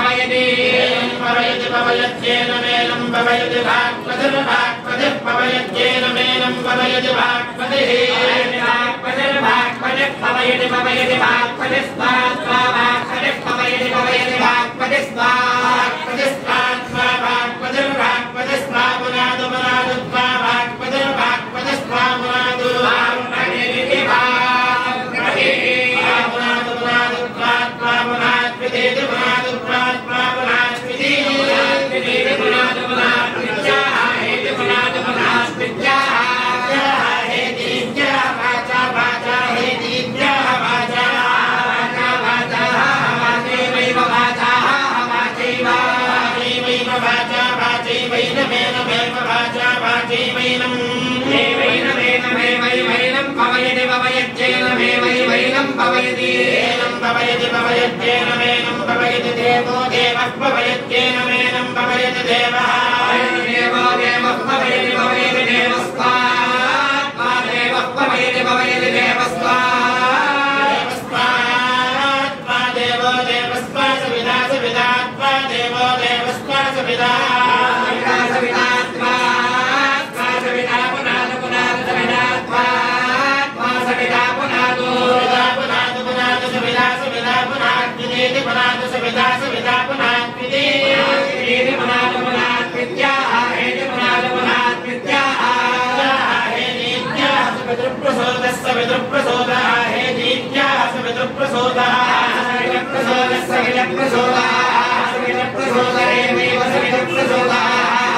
भवयति भवयति भवयत्येन मेनं भवयति भागवतिर्भागवतिः भवयत्येन मेनं भवयति भागवतिः भागवतिर्भागवतिः भवयति भवयति भागवतिस्त्वा भागवतिः भवयति भवयति भागवतिस्त्वा भागवतिस्त्वा भागवतिर्भागवतिस्त्वा पुनादु पुनादु त्वा भागवतिर्भागवतिस्त्वा पुनादु भागवतिरिति भागवतिः पुनादु पुनादु त्वा पुनाद्वितीति पुनादु त्वा पुनाद्वितीति पुनादु पुनाद्वित्याः हेति पुनादु पुनाद्वित्याः हेति इत्याः वाचा वाचा हेति इत्याः वाचा वाचा वाचैवैव वाचाः वाचैव वाचैवैव वाचा वाचैवैनमेनमेव वाचा वाचैवैनम् एवैनमेनमेवैवैनं भवयति भवयत्येनमेवैवैनं भवयति एनं भवयति भवयत्येनमेनं भवयति देवो देवः भवयत्येनमेनं भवयति देवः देवो देवः भवयति भवयति देवस्त्वा देवः भवयति भवयति देवस्त्वा देवस्त्वा देवो देवस्त्वा सविता सवितात्वा देवो देवस्त्वा सविता सवितात्वा सविता पुनादु पुनादु सवितात्वा सविता पुनादु पुनादु पुनादु सविता सविता पुनाद्वितीति पुनादु सविता सविता पुनाद्वितीति पुनादु पुनाद्वित्याः हेति पुनादु पुनाद्वित्याः हेतीत्याः सवितृप्रसोदः सवितृप्रसोदः हेतीत्याः सवितृप्रसोदः सवितृप्रसोदः सवितृप्रसोदः सवितृप्रसोद एवैव सवितृप्रसोदः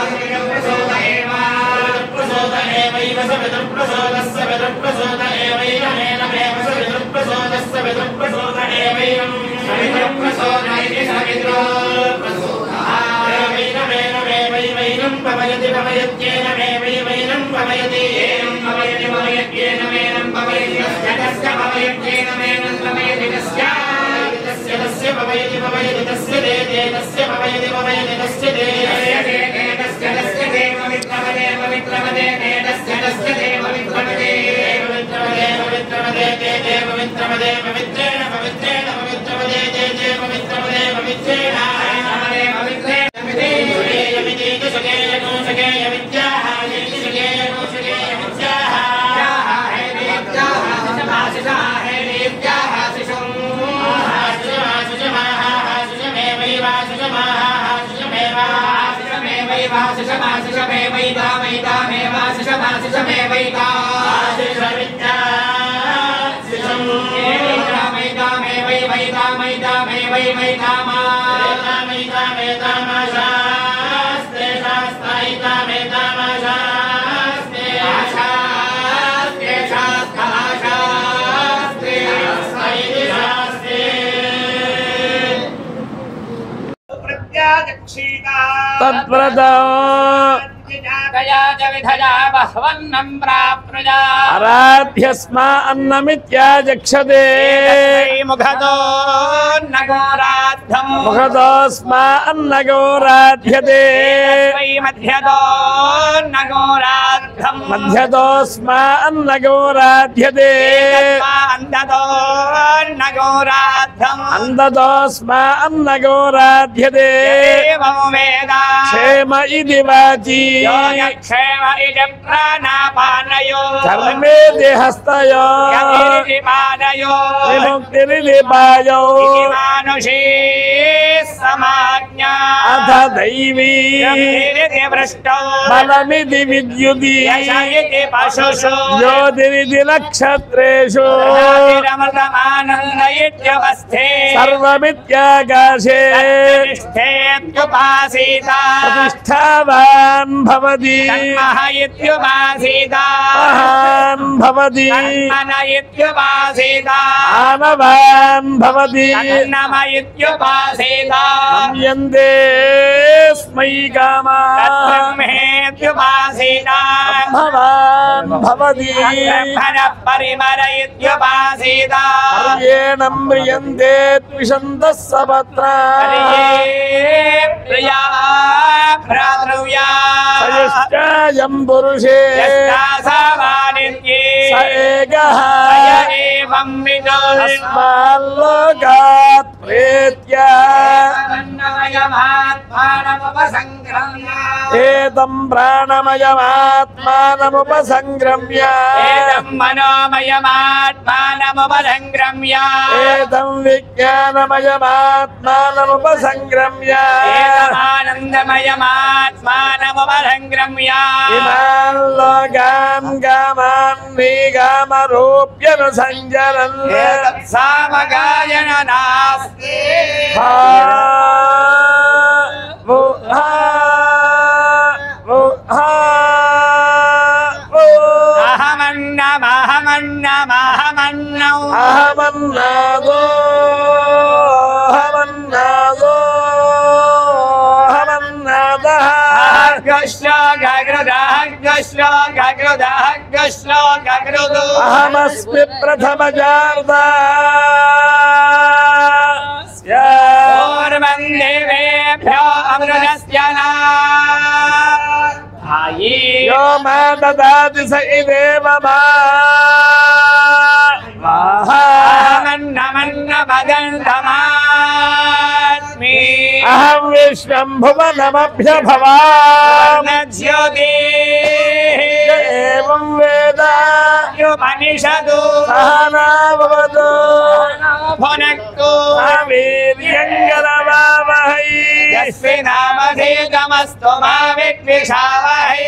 सवितृप्रसोद एव सवितृप्रसोद एवैव सवितृप्रसोदः सवितृप्रसोद एवैनमेनमेव सवितृप्रसोदः सवितृप्रसोद एवैनं सवितृप्रसोद इति सवितृप्रसोदः एवैनमेनमेवैवैनं भवयति भवयत्येनमेवैवैनं भवयति एनं भवयति भवयत्येनमेनं भवयति तस्य भवयत्येनमेनं भवयति तस्य तस्य भवयति भवयति तस्य देते तस्य भवयति भवयति तस्य देते तस्य दे पवित्रवदे पवित्रवदे तस्य दे पवित्रवदे पवित्रवदे पवित्रवदे ते पवित्रवदे पवित्रेण पवित्रेण पवित्रवदे ते पवित्रवदे पवित्रेण पवित्रेण यमिति सुखेयनो सुखेयमित्याः यमिति सुखेयनो सुखेयमित्याः हेदित्याः शिशमाशिषः हेदित्याः शिशुम् तत्प्रदा आराध्यस्मा अन्नमित्याजक्षते मुखतोस्मा अन्नगौराध्यते मध्यतोस्मा अन्नगौराध्यते अंधतोस्मा अन्नगौराध्यते क्षेम इति वाची क्षेम इति प्राणापानयो कर्मे देहस्तयो विमुक्तिरिति पायो मानुषी समाज्ञा अथ दैवी भ्रष्टो बलमिति विद्युति पशुषु ज्योतिरिति नक्षत्रेषु आनंद इत्यवस्थे सर्वमित्याकाशे प्रतिष्ठेत्युपासीता प्रतिष्ठावान् भवति इत्युपासीता महान् भवति मन इत्युपासीता आनवान् भवति नम इत्युपासीता यन्ते स्मै कामाः ब्रह्मेत्युपासीता भवान् भवति परिमर इत्युपासीता येन म्रियन्ते द्विषन्तः सपत्नाः प्रिया भ्रातृव्या सयश्चायं पुरुषे सावानित्ये स एकः एवं विदो अस्माल्लोकात् प्रेत्य ఏతం ప్రాణమయమాత్మానముపసంగ్రమ్య ఏతం మనోమయమాత్మానముపసంగ్రమ్య ఏతం విజ్ఞానమయమాత్మానముపసంగ్రమ్య ఏతమానందమయమాత్మానముపసంగ్రమ్య ఇమాన్ లోకాన్ కామాన్ నిగామరూప్యనుసంజరన్ సామగాయన నాస్తి అహమన్నమహమన్నమహమన్నౌ అహమన్నాదో అహమన్నాదో అహమన్నాదః అహమస్మి ప్రథమజార్దా పూర్వం దేవేభ్యో అమృతస్య యో మా దదాతి స ఇదేవ మా అహమన్నమన్నమదంతమాస్మి అహం విశ్వం భువనమభ్యభవామి జ్యోతి ఏవం వేద ఉపనిషదు సహనా భవతు భునక్తు వీర్యంగరవావహై యస్మినామధీతమస్తు మా విద్విషావహై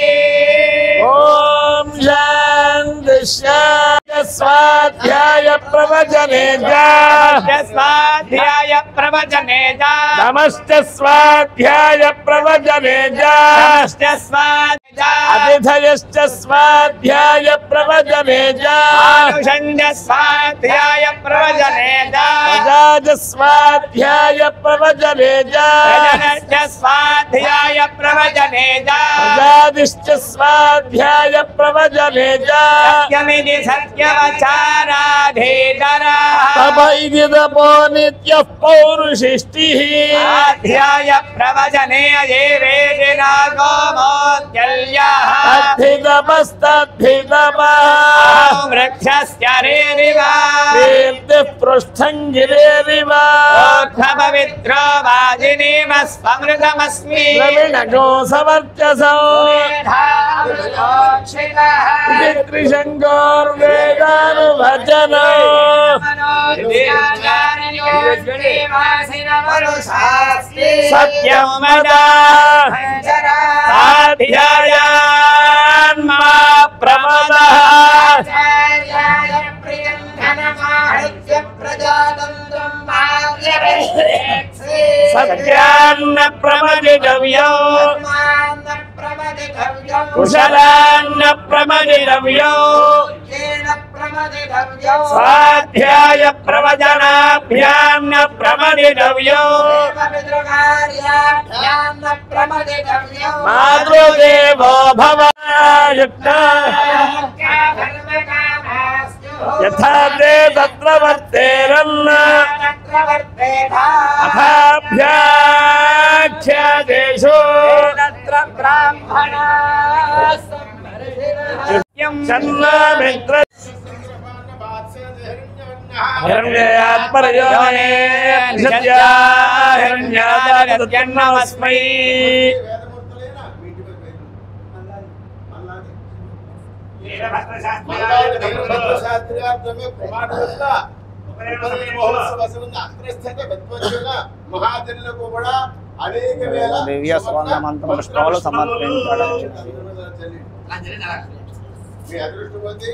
ఓం శాంతి శాంతి స్వాధ్యాయ ప్రవచనే స్వాధ్యాయ ప్రవచనే నమస్తే స్వాధ్యాయ ప్రవచనే అతిథయశ్చ స్వాధ్యాయ ప్రవచనే ఆనుషంజ స్వాధ్యాయ ప్రవచనే ప్రజాజ స్వాధ్యాయ ప్రవచనే ప్రజనశ్చ స్వాధ్యాయ ప్రవచనే ప్రజాదిశ్చ స్వాధ్యాయ ప్రవచనే సత్యమిది సత్యవచారాధీతరః తప ఇది తపో నిత్యః పౌరుషిష్టిః స్వాధ్యాయ ప్రవచనే ఏ వేదినా గోమోద్యల్యః అద్ధితపస్తద్ధితపః వృక్షస్య రేరివ కీర్తిః పృష్ఠం గిరేరివ పవిత్రో వాజినీమ స్మృతమస్మి ద్రవిణగో సవర్చసౌ ఇది త్రిశంకోర్వేదానువచనో సత్యం వద సాధ్యాయాన్మా ప్రమదః సత్యాన్న ప్రమదితవ్యో కుశలాన్న ప్రమదితవ్యో స్వాధ్యాయ ప్రవచనాభ్యాన్న ప్రమదితవ్యో మాతృదేవో భవ యథా తే తత్ర వర్తేరన్న అథాభ్యాఖ్యాదేశో చన్నామిత్ర హిరణ్యాత్పరయోనే హిరణ్యాదాస్మై మహాజనులకు కూడా అనేక వేల దివ్య స్వర్ణమంత్రం పుష్పాలు సమర్పించడం మీ అదృష్టం పొంది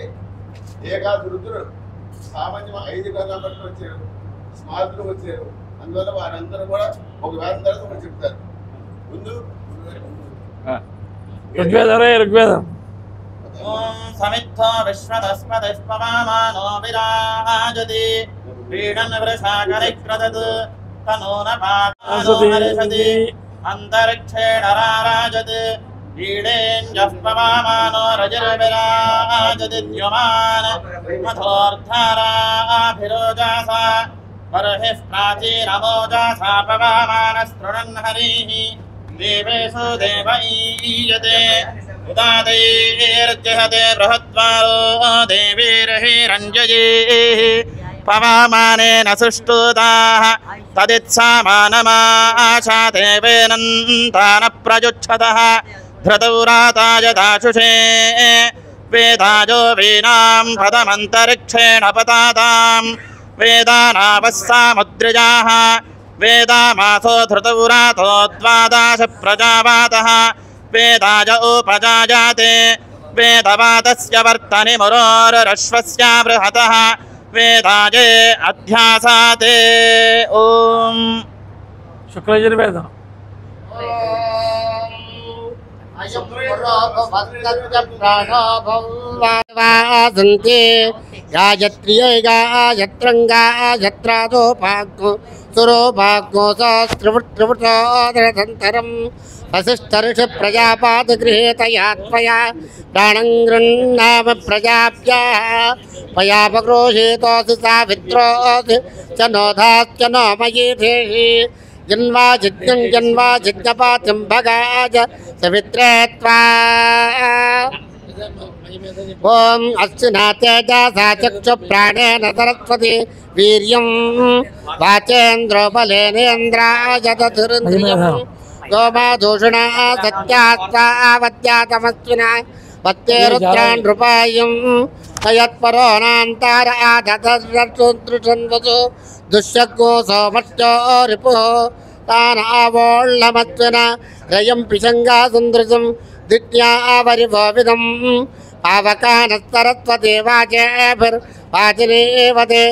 ఏకాదశి రుద్రుడు సామాన్యం 5 గంటల బట్టి వచ్చారు, స్మార్తులు వచ్చారు. అందువల్ల వారందరూ కూడా ఒక వేదం తర్వాత ఒకటి చెప్తారు. ముందు ఋగ్వేదం ఓం సమిత్తో విశ్వదస్మదిష్పమానో విరాజతి క్రీడన్ వృషాకరిక్రదత్ తనూన పాతోమరిషతి అంతరిక్షేణ రారాజత్ క్రీడేంజః పవామానో రజర్విరాజతి ద్యుమాన్ మధోర్ధారాభిరోజాసా బర్హిః ప్రాచీనమోజాసా పవామానస్తృణన్ హరిః దేవేషు దేవ ఈయతే ఉదాతైర్జహతే బృహద్వారో దేవీర్హిరంజయైః పవామానేన సుష్టూతాః తదిత్సామానమాశాతే వేనంతాన ప్రయుచ్ఛతః धृतौराताय दाशुषे वेदायो वीणां पदमन्तरिक्षेण पतातां वेदानावस्सामुद्रजाः वेदामासो धृतौरातो द्वादश प्रजावातः वेदाय उपजायाते वेदवादस्य वर्तनि मुरोरश्वस्य बृहतः वेदाये अध्यासाते ओम शुक्लयजुर्वेदम् प्राणोभवासन्ते गायत्र्यै गायत्रङ्गायत्रादोपाग्नो सुरोपाग्नो सहस्रवृत्रिवृतोदरसन्तरम् वसिष्ठर्षि प्रजापादगृहेतया त्वया प्राणं गृह्णाम प्रजाभ्यः पयापक्रोशेतोऽसि सावित्रोऽसि च नोधाश्च नो मयीधेहि जन्वा जिज्ञं जन्वा जिज्ञपातिं भगाज सवित्रे त्वा ॐ अस्विना तेजसा चक्षुप्राणेन सरस्वती वीर्यं वाचेन्द्रो बलेनेन्द्राय दधुरिन्द्रियं गोमादूषणा सत्यास्तावत्यातमस्विना वत्ते रुद्रान् रूपायं तयत्परो नान्तार आदतर्षन्वसु दुष्यज्ञो सोमश्चो रिपुः तान् आवोल्लमत्विना रयं पिशङ्गा सुन्दृशं दिट्या आवरिभोविदम् पावकानस्तरस्वते वाचेभिर्वाचिनेवते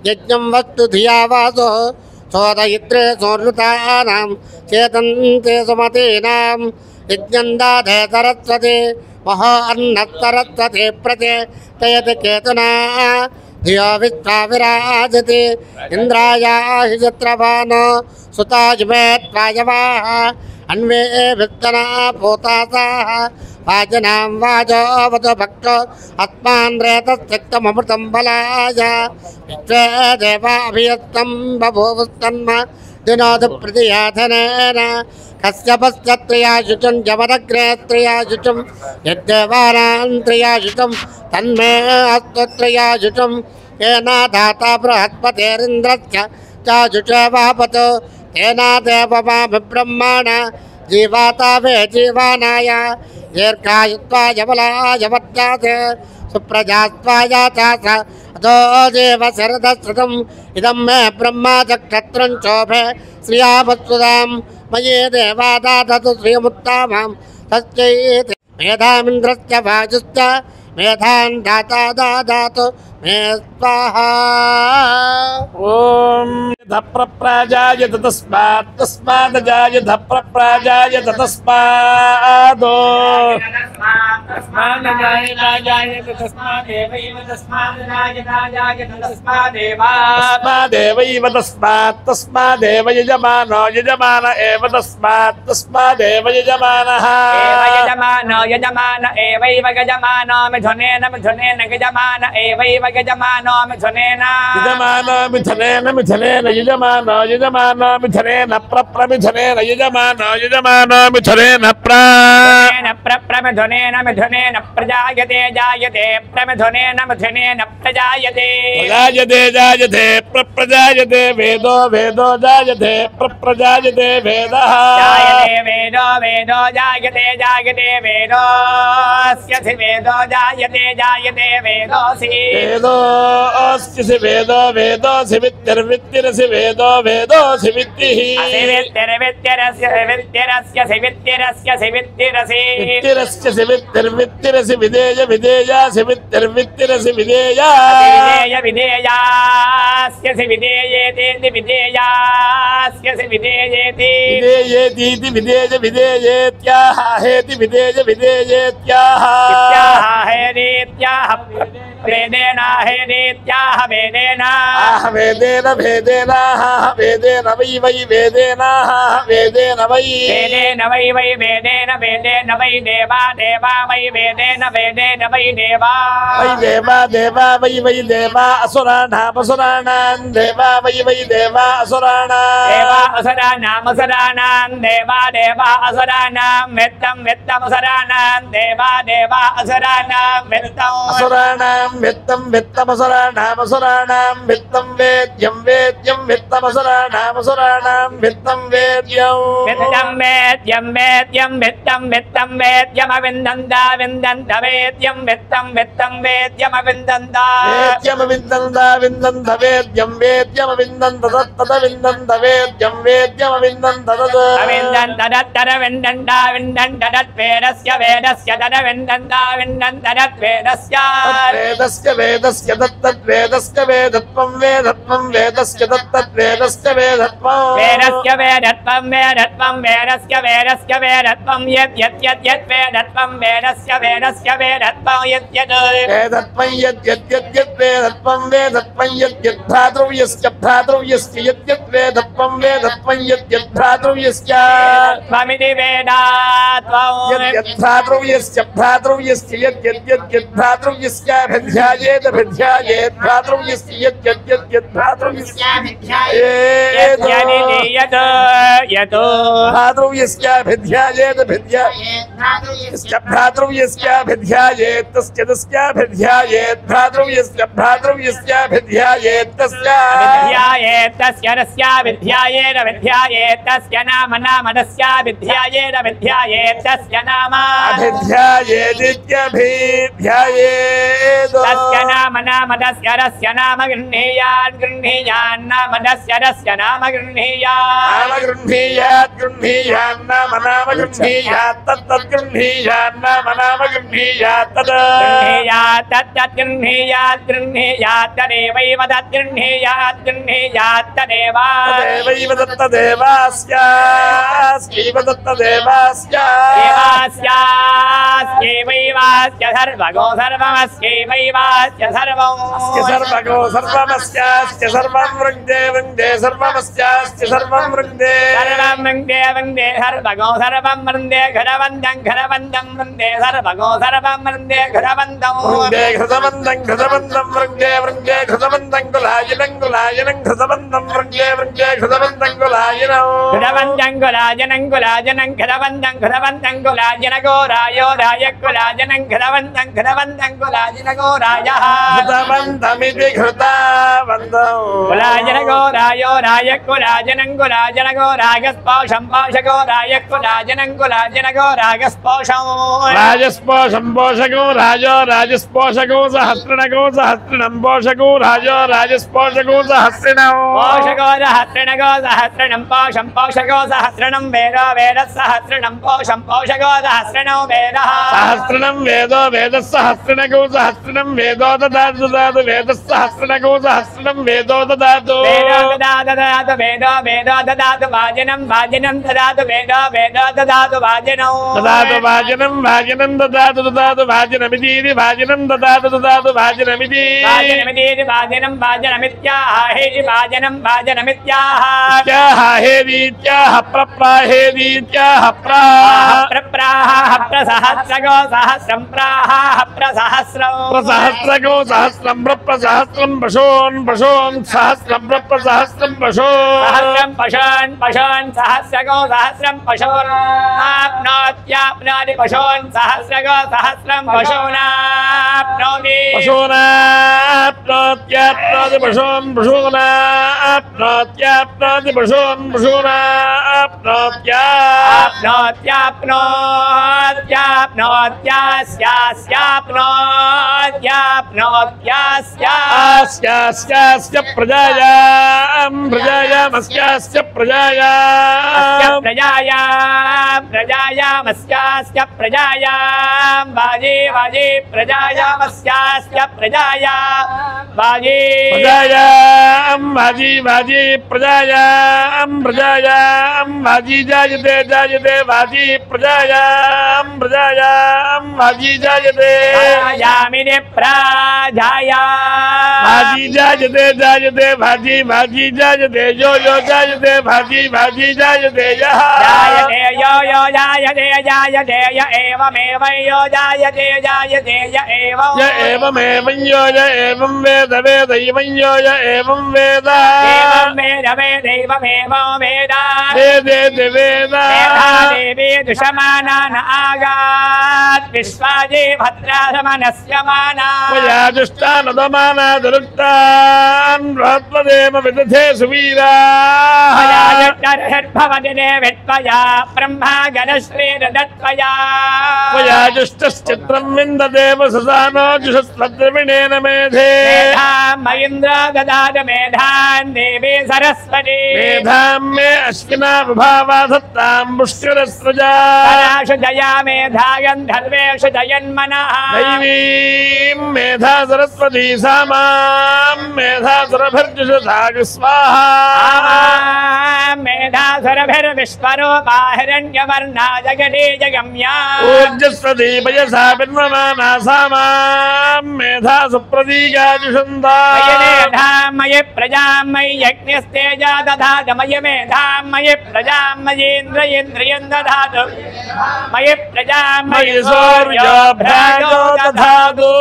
यज्ञं वस्तु धिया वासो सोदयित्रे सोनृतानां चेतन्ते सुमतीनां यज्ञं दाधे सरस्वते महो अन्नः सरस्वते प्रते तयति केतुना धियो विश्वा विराजते इन्द्रायाहि चित्रभानो सुताजुमे त्वायवाः अन्वे वित्तना भूतासाः वाजनां वाजोऽवतु भक्तो अस्मान् रेतस्त्यक्तममृतं बलाय विश्वे देवाभियस्तं बभूवस्तन्म दिनोदप्रतियाधनेन कश्यपस्य त्रियायुतं जमदग्रे त्रियायुतं यद्देवानां त्रियायुतं तन्मे अस्तु त्रियायुतं येन धाता बृहस्पतिरिन्द्रस्य चायुषे वापतो तेन देवमाभिब्रह्मण जीवाता वे जीवानाय दीर्घायुत्वाय बलाय वद्यात् सुप्रजात्वाय चास अतो देव शरदश्रुतम् इदं मे ब्रह्मा चक्षत्रं शोभे श्रियावत्सुदां मये देवा दादतु श्रियमुत्तामां तस्यै मेधामिन्द्रस्य वायुश्च मेधान् दाता दादातु मे स्वाहा ओम धप्रप्राजाय तस्मात् तस्मादजाय धप्रप्राजाय तस्मादो तस्मादजाय राजाय तस्मादेवैव तस्मादजाय राजाय तस्मादेवा तस्मादेवैव तस्मात् तस्मादेव यजमानो यजमान एव तस्मात् तस्मादेव यजमानः एव यजमानो यजमान एवैव यजमानो मिथुनेन मिथुनेन यजमान एवैव यजमानो मिथुनेन यजमानो मिथुनेन मिथुनेन यजमानो यजमानो मिथुनेन प्रप्रमिथुनेन यजमानो यजमानो मिथुनेन प्रमिथुनेन मिथुनेन प्रजायते जायते प्रमिथुनेन मिथुनेन प्रजायते प्रजायते जायते प्रजायते वेदो वेदो जायते प्रजायते वेदः जायते वेदो वेदो जायते जायते वेदोऽस्यसि वेदो जायते जायते वेदोऽसि वेदोऽस्यसि वेदो वेदोऽसि विद्तिर्विद्तिरसि वेदो वेदोऽसि विद्तिः विद्तिरस्यसि विद्तिरस्यसि विद्तिरसि विद्तिरस्यसि विद्तिर्विद्तिरसि विधेय विधेयासि विद्तिर्विद्तिरसि विधेया विधेय विधेयास्यसि विधेयेति विधेयास्यसि विधेयेति विधेयेतीति विधेय विधेयेत्याह हेति विधेय विधेयेत्याह हेरीत्याह वेदेन हेरीत्याह वेदेन वेदेन भेदेनाः वेदेन वै वै वेदेनाः वेदेन वै वेदेन वै वै वेदेन वेदेन वै देवा देवा वै वेदेन वेदेन वै देवा वै देवा देवा वै वै देवा असुराणामसुराणां देवा वै वै देवा असुराणां देवा असुराणामसुराणां देवा देवा असुराणां वेत्तं वेत्तमसुराणां देवा देवा असुराणां असुराणां वित्तं वित्तमसुराणामसुराणां वित्तं वेद्यं वेद्यं वित्तमसुराणामसुराणां वित्तं वेद्यं वित्तं वेद्यं वेद्यं वित्तं वित्तं वेद्यमविन्दन्ता विन्दन्त वेद्यं वित्तं वित्तं वेद्यमविन्दन्ता वेद्यमविन्दन्ता विन्दन्त वेद्यं वेद्यमविन्दन्त तत्तदविन्दन्त वेद्यं वेद्यमविन्दन्त तत् अविन्दन्त तत्तर विन्दन्ता विन्दन्त तद्वेदस्य वेदस्य तदविन्दन्ता विन्दन्त तद्वेदस्य वेदस्य वेदस्य तत्तद्वेदस्य वेदत्वं वेदत्वं वेदस्य तत्तद्वेदस्य वेदत्वं वेदस्य वेदत्वं वेदत्वं वेदस्य वेदस्य वेदत्वं यत् यत् यत् यत् वेदत्वं वेदस्य वेदस्य वेदत्वं यत् यत् वेदत्वं यत् यत् यत् यत् वेदत्वं वेदत्वं यत् यत् भ्रातृव्यस्य भ्रातृव्यस्य यत् यत् वेदत्वं वेदत्वं यत् यत् भ्रातृव्यस्य त्वमिति वेदात्वं यत् यत् भ्रातृव्यस्य भ्रातृव्यस्य यत् यत् यत् यत् भ्रातृव्यस्य भिध्यायेत भिध्यायेत भ्रातृव्यस्य यत् यत् यत् यत् भ्रातृव्यस्य भिध्यायेत यत् यत् भ्रातृव्यस्य भिध्यायेत भिध्यायेत भ्रातृव्यस्य भिध्यायेत तस्य तस्य भिध्यायेत भ्रातृव्यस्य भ्रातृव्यस्य भिध्यायेत तस्य विद्यायेत तस्य रस्य विद्यायेन विद्यायेत तस्य नाम नाम तस्य विद्यायेन विद्यायेत तस्य नाम अभिध्यायेदित्यभिध्यायेत तस्य नाम नाम तस्य रस्य नाम गृह्णीयात् गृह्णीयान् नाम तस्य रस्य नाम गृह्णीयात् गृह्णीयात् गृह्णीयान् नाम नाम गृह्णीयात् तत्तत् गृह्णीयान् नाम नाम गृह्णीयात् तत् गृह्णीयात् तत्तत् गृह्णीयात् गृह्णीयात् तदेवैव तत् गृह्णीयात् गृह्णीयात् तदेव तदेवैव दत्तदेवास्यास्यैव दत्तदेवास्य देवास्यास्यैवैवास्य सर्वगो सर्वमस्यैवैवास्य सर्वम् सर्वगो सर्वमस्यास्य सर्वं वृङ्गे वृङ्गे सर्वमस्यास्य सर्वं वृङ्गे सर्वं वृङ्गे वृङ्गे सर्वगो सर्वं वृन्दे घरवन्दं घरवन्दं वृन्दे सर्वगो सर्वं वृन्दे घरवन्दं वृङ्गे घृतवन्दं घृतवन्दं वृङ्गे वृङ्गे घृतवन्दं कुलायनं कुलायनं घृतवन्दं वृङ्गे वृङ्गे घृतवन्दं कुलायनं घृतवन्दं कुलायनं कुलायनं घृतवन्दं घृतवन्दं कुलायन गोरायो राय कुलायनं घृतवन्दं घृतवन्दं कुलायन गोरायः घृतवन्दमिति घृतावन्दं कुलायन गोरायो राय कुलायनं कुलायन गोरागस्पोषं पोषगो राय कुलायनं कुलायन गोरागस्पोषं राजस्पोषं पोषको राजो राजस्पोषको सहस्रणको सहस्रणं पोषको राजो राजस्पोषको सहस्रणं पोषको सहस्रणगो सहस्रणं पोषं पोषगो सहस्रणं वेदो वेदः सहस्रणं पोषं पोषगो सहस्रणो वेदः सहस्रणं वेदो वेदः सहस्रणको सहस्रणं वेदो ददातु ददातु वेदः सहस्रणको सहस्रणं वेदो ददातु वेदो ददातु वेदो वेदो ददातु वाजनं वाजनं ददातु वेदो वेदो ददातु वाजनं ददातु वाजनं वाजनं ददातु ददातु वाजनमिति वाजनं ददातु ददातु वाजनमिति वाजनमिति वाजनं वाजनमित्याह हेजि वाजनं वाजनमित्याह हेदीत्याह प्रप्राहेदीत्याह प्राह प्रप्राह प्रसहस्रगो सहस्रं प्राह प्रसहस्रं प्रसहस्रगो सहस्रं प्रसहस्रं पशून् पशून् सहस्रं प्रसहस्रं पशून् सहस्रं पशून् पशून् सहस्रगो सहस्रं पशून् आप्नोत्याप्नोति पशून् सहस्रगो सहस्रं पशूनाप्नोति पशूनाप्नोत्याप्नोति पशून् पशूनाप्नोत्याप्नोति पशून् आप्नोत्याप्नोत्यास्यास्याप्नोत्यास्यास्यास्यास्य प्रजायां प्रजायामस्यास्य प्रजायां प्रजायामस्यास्य प्रजायां बाजे बाजे प्रजायामस्यास्य प्रजायां बाजे प्रजायां भाजी भाजी प्रजायां प्रजायां भाजी जायते जायते भाजी प्रजायां प्रजायां भाजी जायते यामिने प्राजाया भाजी जायते जायते भाजी भाजी जायते यो यो जायते भाजी भाजी जायते जायते यो यो जायते जायते य एवमेव यो जायते जायते य एवमेव यो य एवं वेद वेद इवं यो य एवं वेद वेद वेदैवमेव वेद वेदेति वेद देवी दुषमाना न आगात् विश्वाजे भद्रासमनस्य माना त्वयाजुष्टानदमाना दुरुक्तान् बृहत्वदेव विदधे सुवीरा भवति देवित्वया ब्रह्मा गणश्रीरदत्वया त्वयाजुष्टश्चित्रं विन्ददेव ससानो जुषस्वद्रविणेन मेधे मयिन्द्र ददात मेधान् देवी सरस्वती मेधां मे अश्विना विभावा धत्तां पुष्करस्रजा जया मेधा गन्धर्वेषु जयन्मनः दैवीं मेधा सरस्वती सा मां मेधा सुरभिर्जुषसा स्वाहा मेधासुरभिर्विश्वरूपा हिरण्यवर्णा जगति जगम्या ऊर्जस्वती वयसा बिन्वमाना सा मां मेधा सुप्रतीकाजुषन्ता मयि मेधां मयि प्रजां मयि यज्ञस्तेजा दधातु मयि मेधां मयि प्रजां मयीन्द्र इन्द्रियं दधातु मयि प्रजां मयि सूर्यो भ्राजो दधातु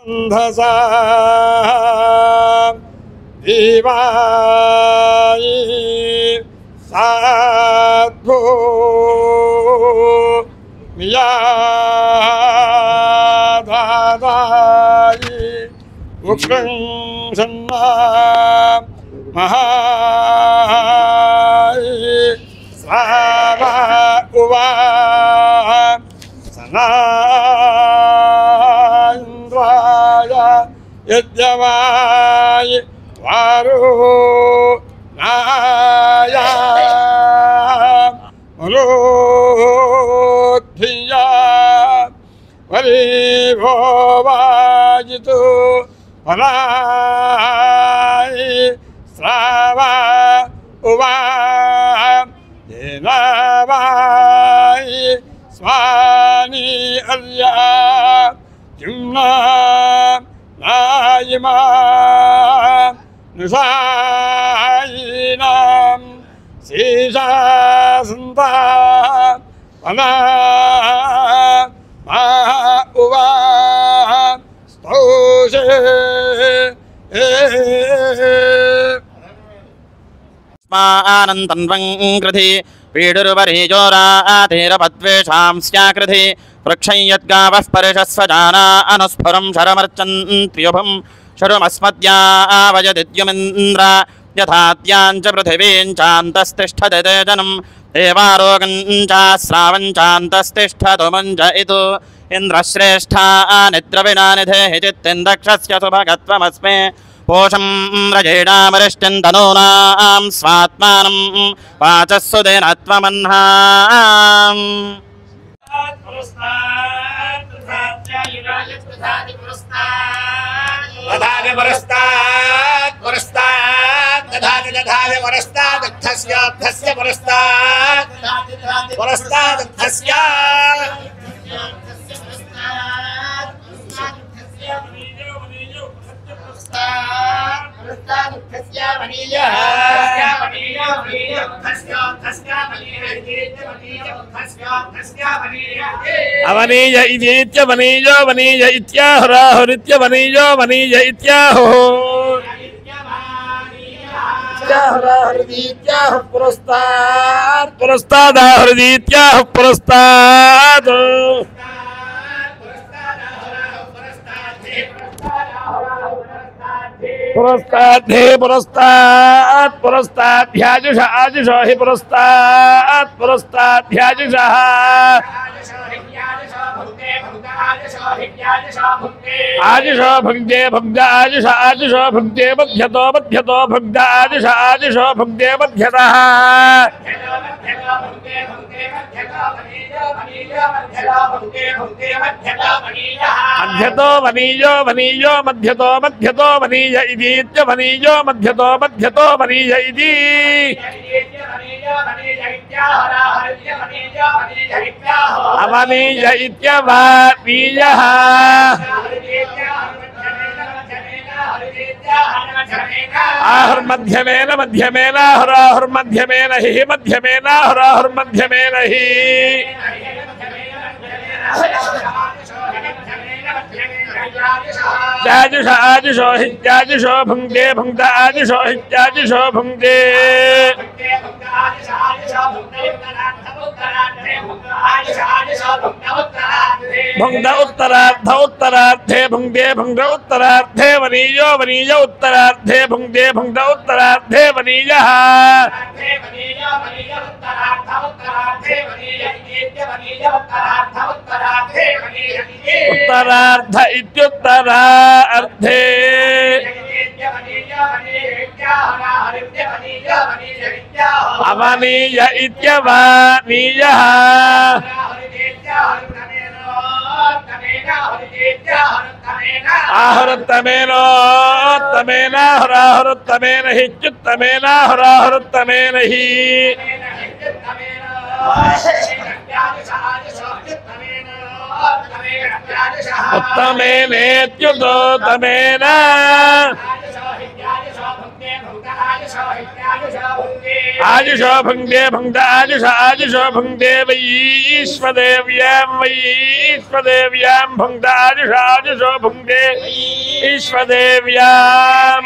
अन्धसा देवायि साधु मियादादायि उग्रं सन्ना महायि स्वाहा उवा सनान्द्राय यज्ञवायि वारो नाया मरोधिया वरीभो वाजितो वरायि श्रावा उवा येनावायि स्वानि अर्या जुम्ना नायिमा नुसायिनां शेषासन्ता वना मा उवा स्तोषे आनन्तन्वं कृधि पीडुर्वरीजोराधीरपद्वेषांस्याकृधि वृक्षं यद्गावः परिषस्वजाना अनुस्फुरं शरमर्चन्त्र्युभं शरुमस्मद्यावयदिद्युमिन्द्र यथाद्यां च पृथिवीं चान्तस्तिष्ठति तेजनं देवारोगं च श्रावं चान्तस्तिष्ठतु मुञ्ज इतु इन्द्रश्रेष्ठा निद्रविना निधेहि चित्तिन्दक्षस्य सुभगत्वमस्मे पोषं रजेणामरिष्टिं तनूनां स्वात्मानं वाचः सुदेनत्वमह्नाम् दधाति पुरस्तात् पुरस्तात् दधाति दधाति पुरस्तात् उद्धस्य पुरस्तात् पुरस्तात् उद्धस्य अवनीय इतीत्य वनीयो वनीय इत्याहुराहुरित्य वनीयो वनीय इत्याहुः इत्याहुराहुरित्याहुः पुरस्तात् पुरस्तादाहुरित्याहुः पुरस्तात् पुरस्ताद्धे पुरस्तात् पुरस्ताद्ध्याजुष आजुषो हि पुरस्तात् पुरस्ताद्ध्याजुषः आजुषो भुङ्क्ते भुङ्क्त आजुष आजुषो भुङ्क्ते मध्यतो मध्यतो भुङ्क्त आजुष आजुषो भुङ्क्ते मध्यतः मध्यतो वनीयो वनीयो मध्यतो मध्यतो वनीय इतीत्य वनीयो मध्यतो मध्यतो वनीय इति अवनीय इत्यवनीयः आहुर्मध्यमेन मध्यमेन आहुराहुर्मध्यमेन हि मध्यमेन आहुराहुर्मध्यमेन हि जाजुष आजुषो हित्याजुषो भुङ्क्ते भुङ्क्त आजुषो हित्याजुषो भुङ्क्ते भुङ्क्त उत्तरार्ध उत्तरार्धे भुङ्क्ते भुङ्क्त उत्तरार्धे वनीयो वनीय उत्तरार्धे भुङ्क्ते भुङ्क्त उत्तरार्धे वनीयः उत्तरार्ध इत्युत्तरार्धे अवनीय इत्यवनीयः आहुरुत्तमेनोत्तमेन हुराहुरुत्तमेन हिच्युत्तमेन हुराहुरुत्तमेन हि उत्तमेनेत्युतोत्तमेन आजुषो भुङ्क्ते भुङ्क्त आजुष आजुषो भुङ्क्ते वैश्वदेव्यां वैश्वदेव्यां भुङ्क्त आजुष आजुषो भुङ्क्ते ईश्वदेव्यां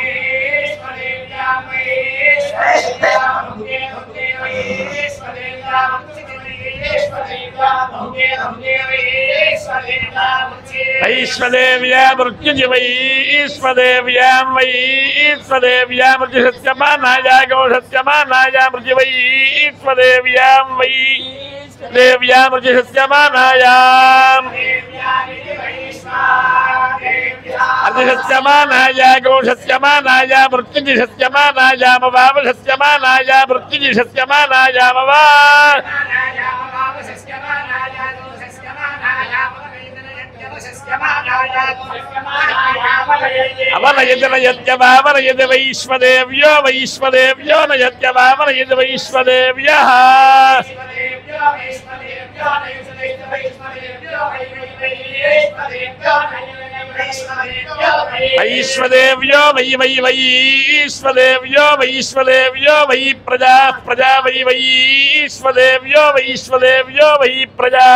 वैश्वदेव्या मृत्युजि वैश्वदेव्यां वैश्वदेव्या मृत्युसत्यमानाया गौसत्यमानाया मृत्यु वैश्वदेव्यां वैश्वदेव्या मृत्युसत्यमानायाम् अर्धसत्यमानाया गौसत्यमानाया मृत्युजिसत्यमानायामवाव सत्यमानाया मृत्युजिसत्यमानायामवा अवनयति नयत्यवावनयति वैश्वदेव्यो वैश्वदेव्यो नयत्यवावनयति वैश्वदेव्यः वैश्वदेव्यो वै वै वैश्वदेव्यो वैश्वदेव्यो वै प्रजा प्रजा वै वैश्वदेव्यो वैश्वदेव्यो वै प्रजा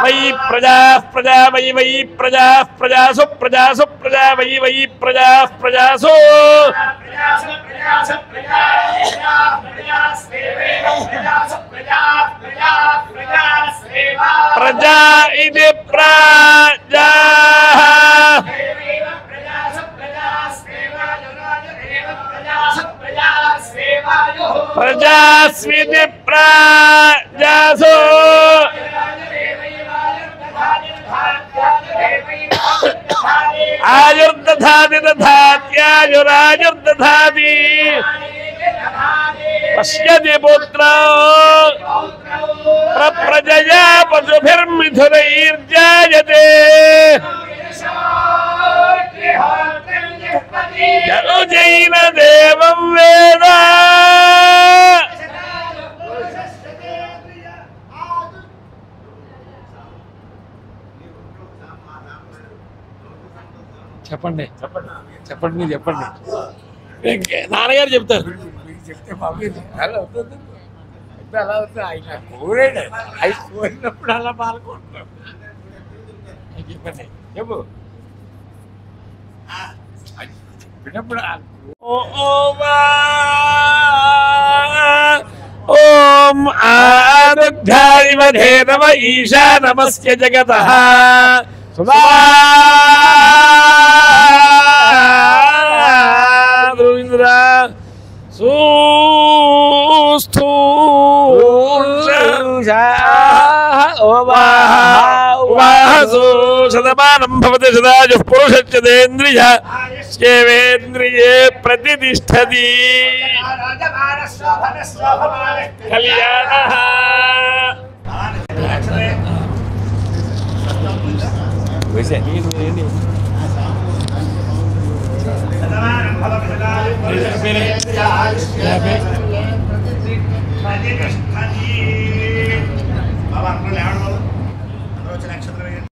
वै प्रजा प्रजा वै वै प्रजा प्रजासु प्रजासु प्रजा वै वै प्रजा प्रजासु प्रजा इति प्रजा प्रजास्मिति प्रजासु आयुर्दधाति दधात्यायुरायुर्दधाति पश्यति पुत्रौ प्रप्रजया पशुभिर्मिथुनैर्जायते जैन देवं वेद చెప్పండి చెప్పండి మీరు చెప్పండి నాన్నగారు చెప్తారు చెప్తే బాబు అలా అవుతుంది అలా అవుతుంది ఆయన కోరాడు ఆయన కోరినప్పుడు అలా పాల్గొంటున్నాం చెప్పండి చెప్పు చెప్పినప్పుడు ఓం ఆదుగ్ధారిమధే నమ ఈశా నమస్య జగతః రవీంద్ర శతమానం భవతి సదాయుః పురుషచ్యేంద్రియ సేవేంద్రియే ప్రతిష్టతి కళ్యాణః బాబా అందరూ లేవడం అందరూ వచ్చి నక్షత్రం